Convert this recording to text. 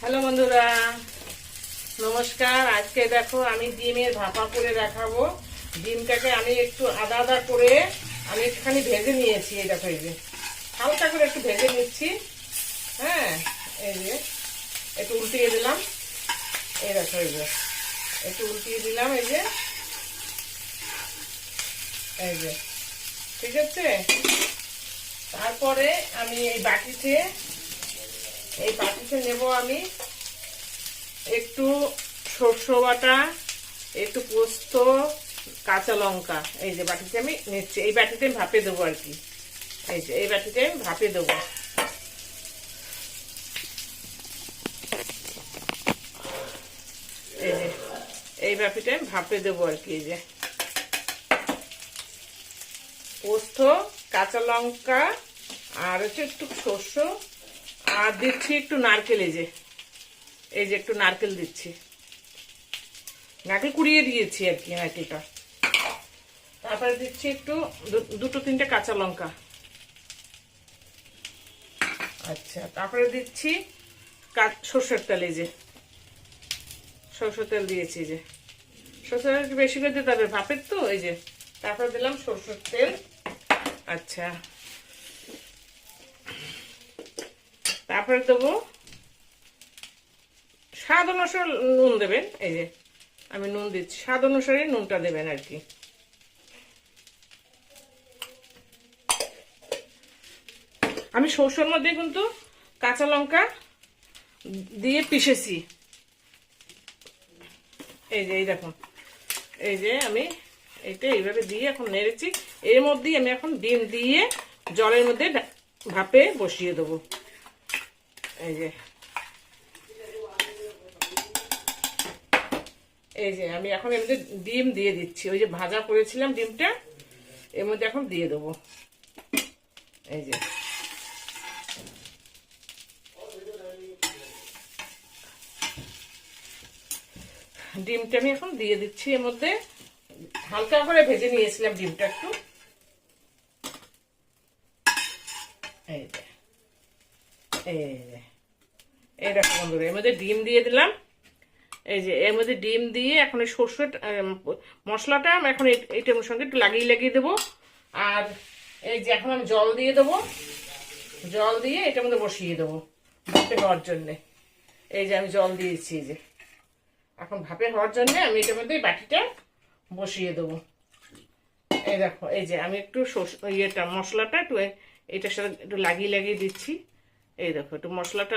Hello বন্ধুরা, নমস্কার। আজকে দেখো আমি ডিমের ভাপা করে দেখাবো। ডিমটাকে আমি একটু আদা আদা করে আমি একটুখানি ভেজে নিয়েছি। এই দেখো, এই যে হালকা করে একটু ভেজে নিচ্ছি। হ্যাঁ, এই যে একটু উল্টিয়ে দিলাম। এই দেখো, এই যে একটু উল্টিয়ে দিলাম। এই যে ঠিক আছে। তারপরে আমি এই বাটিতে নেব আমি একটু সরষে বাটা, একটু পোস্ত, কাঁচা লঙ্কা। এই যে বাটিতে আমি নিচ্ছি, এই বাটিতে আমি ভাপে দেবো আর কি। এই যে এই বাটিতে আমি ভাপে দেবো। এই যে এই বাটিতে আমি ভাপে দেবো আর কি। এই যে পোস্ত, কাঁচা লঙ্কা আর হচ্ছে একটু সরষে আর দিচ্ছি একটু নারকেল। এই যে একটু নারকেল দিচ্ছি, নারকেল কুড়িয়ে দিয়েছি আর কি নারকেলটা। তারপরে দিচ্ছি একটু দুটো তিনটে কাঁচা লঙ্কা। আচ্ছা, তারপরে দিচ্ছি সর্ষের তেল। এই যে সর্ষের তেল দিয়েছি। যে সর্ষের তেল একটু বেশি করে দিতে হবে, ভাপের তো। এই যে তারপরে দিলাম সর্ষের তেল। আচ্ছা, তারপরে দেবো স্বাদ অনুসারে নুন দেবেন। এই যে আমি নুন দিচ্ছি, স্বাদ অনুসারে নুনটা দেবেন আর কি। আমি সরষের মধ্যে কিন্তু কাঁচা লঙ্কা দিয়ে পিষেছি। এই যে এই দেখুন, এই যে আমি এইটা এইভাবে দিয়ে এখন নেড়েছি। এর মধ্যেই আমি এখন ডিম দিয়ে জলের মধ্যে ভাপে বসিয়ে দেবো। এই যে আমি এখন এর মধ্যে ডিম দিয়ে দিচ্ছি। ওই যে ভাজা করেছিলাম ডিমটা এর মধ্যে এখন দিয়ে দেবো। এই যে ডিমটা আমি এখন দিয়ে দিচ্ছি এর মধ্যে। হালকা করে ভেজে নিয়েছিলাম ডিমটা একটু। এই যে এই দেখো বন্ধুরা, এর মধ্যে ডিম দিয়ে দিলাম। এই যে এর মধ্যে ডিম দিয়ে এখন এই সর্ষে মশলাটা এখন এইটার সঙ্গে একটু লাগিয়ে দেবো। আর এই যে এখন আমি জল দিয়ে দেবো। জল দিয়ে এটার মধ্যে বসিয়ে দেবো ভাপে হওয়ার জন্যে। এই যে আমি জল দিয়েছি। এই যে এখন ভাপে হওয়ার জন্য আমি এটার মধ্যে বাটিটা বসিয়ে দেবো। এই দেখো, এই যে আমি একটু মশলাটা একটু এটার সাথে একটু লাগিয়ে দিচ্ছি। এই দেখো, একটু মশলাটা